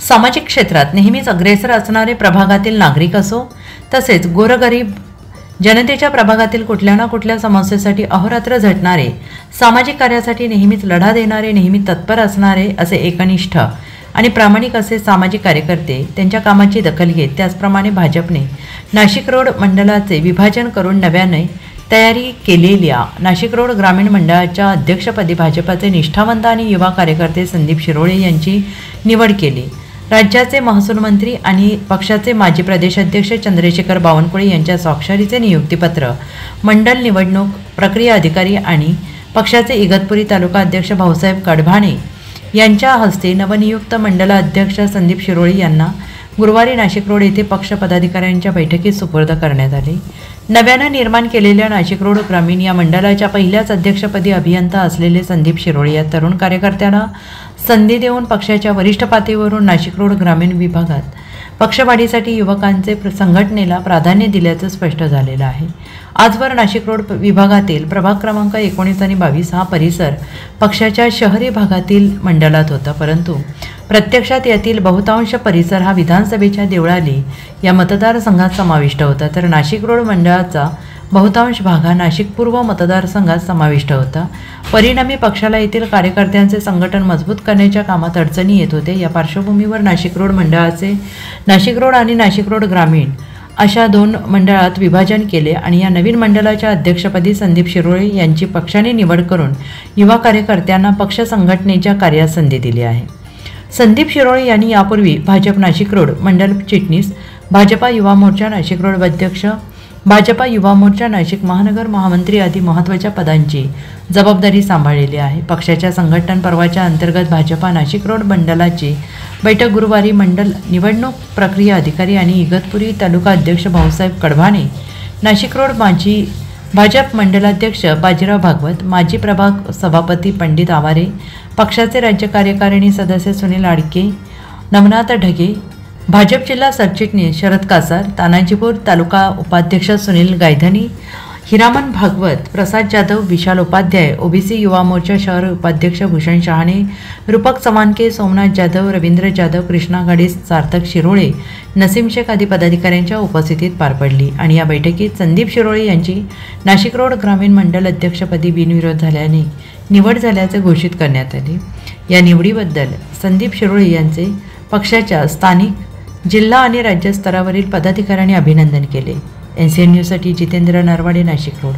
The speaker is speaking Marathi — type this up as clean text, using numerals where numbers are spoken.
सामाजिक क्षेत्रात नेहमीच अग्रेसर असणारे प्रभागातील नागरिक असो, तसेच गोरगरीब जनतेच्या प्रभागातील कुठल्या ना कुठल्या समस्येसाठी अहोरात्र झटणारे, सामाजिक कार्यासाठी नेहमीच लढा देणारे, नेहमी तत्पर असणारे असे एकनिष्ठ आणि प्रामाणिक असे सामाजिक कार्यकर्ते त्यांच्या कामाची दखल घेत, त्याचप्रमाणे भाजपने नाशिक रोड मंडळाचे विभाजन करून नव्याने तयारी केलेल्या नाशिक रोड ग्रामीण मंडळाच्या अध्यक्षपदी भाजपचे निष्ठावंत आणि युवा कार्यकर्ते संदीप शिरोळे यांची निवड केली। राज्याचे महसूल मंत्री आणि पक्षाचे माजी प्रदेशाध्यक्ष चंद्रशेखर बावनकुळे यांच्या स्वाक्षरीचे नियुक्तीपत्र मंडल निवडणूक प्रक्रिया अधिकारी आणि पक्षाचे इगतपुरी तालुका अध्यक्ष भाऊसाहेब कडभाणे यांच्या हस्ते नवनियुक्त मंडलाध्यक्ष संदीप शिरोळे यांना गुरुवारी नाशिक रोड येथे पक्ष पदाधिकाऱ्यांच्या बैठकीत सुपूर्द करण्यात आले। नव्याने निर्माण केलेल्या नाशिक रोड ग्रामीण या मंडळाच्या पहिल्याच अध्यक्षपदी अभियंता असलेले संदीप शिरोळे या तरुण कार्यकर्त्याला संधी देऊन पक्षाच्या वरिष्ठ पातळीवरून नाशिक रोड ग्रामीण विभागात पक्षवाढीसाठी युवकांचे संघटनेला प्राधान्य दिल्याचं स्पष्ट झालेलं आहे। आजवर नाशिक रोड विभागातील प्रभाग क्रमांक 19 आणि 22 हा परिसर पक्षाच्या शहरी भागातील मंडळात होता, परंतु प्रत्यक्षात यातील बहुतांश परिसर हा विधानसभेच्या देवळाली या मतदारसंघात समाविष्ट होता, तर नाशिक रोड मंडळाचा बहुतांश भाग हा नाशिक पूर्व मतदारसंघात समाविष्ट होता। परिणामी पक्षाला येथील कार्यकर्त्यांचे संघटन मजबूत करण्याच्या कामात अडचणी येत होते। या पार्श्वभूमीवर नाशिक रोड मंडळाचे नाशिक रोड आणि नाशिक रोड ग्रामीण अशा 2 मंडळात विभाजन केले आणि या नवीन मंडळाच्या अध्यक्षपदी संदीप शिरोळे यांची पक्षाने निवड करून युवा कार्यकर्त्यांना पक्ष संघटनेच्या कार्यात संधी दिली आहे। संदीप शिरोळे यांनी यापूर्वी भाजप नाशिक रोड मंडल चिटणीस, भाजपा युवा मोर्चा नाशिक रोड अध्यक्ष, भाजपा युवा मोर्चा नाशिक महानगर महामंत्री आदी महत्त्वाच्या पदांची जबाबदारी सांभाळलेली आहे। पक्षाच्या संघटन पर्वाच्या अंतर्गत भाजपा नाशिक रोड मंडळाची बैठक गुरुवारी मंडल निवडणूक प्रक्रिया अधिकारी आणि इगतपुरी तालुका अध्यक्ष भाऊसाहेब कडभाणे, नाशिक रोड माजी भाजप मंडलाध्यक्ष बाजीराव भागवत, माजी प्रभाग सभापती पंडित आवारे, पक्षाचे राज्य कार्यकारिणी सदस्य सुनील आडके, नवनाथ ढगे, भाजप जिल्हा सरचिटणीस शरद कासार, तानाजीपूर तालुका उपाध्यक्ष सुनील गायधनी, हिरामन भागवत, प्रसाद जाधव, विशाल उपाध्याय, ओबीसी युवा मोर्चा शहर उपाध्यक्ष भूषण शहाणे, रूपक चमानके, सोमनाथ जाधव, रवींद्र जाधव, कृष्णा गाडीस, सार्थक शिरोळे, नसीम शेख आदी पदाधिकाऱ्यांच्या उपस्थितीत पार पडली आणि या बैठकीत संदीप शिरोळे यांची नाशिक रोड ग्रामीण मंडल अध्यक्षपदी बिनविरोध झाल्याने निवड झाल्याचे घोषित करण्यात आले। या निवडीबद्दल संदीप शिरोळे यांचे पक्षाच्या स्थानिक, जिल्हा आणि राज्य स्तरावरील पदाधिकाऱ्यांनी अभिनंदन केले। NCN न्यूजसाठी जितेंद्र नरवाडे, नाशिक रोड।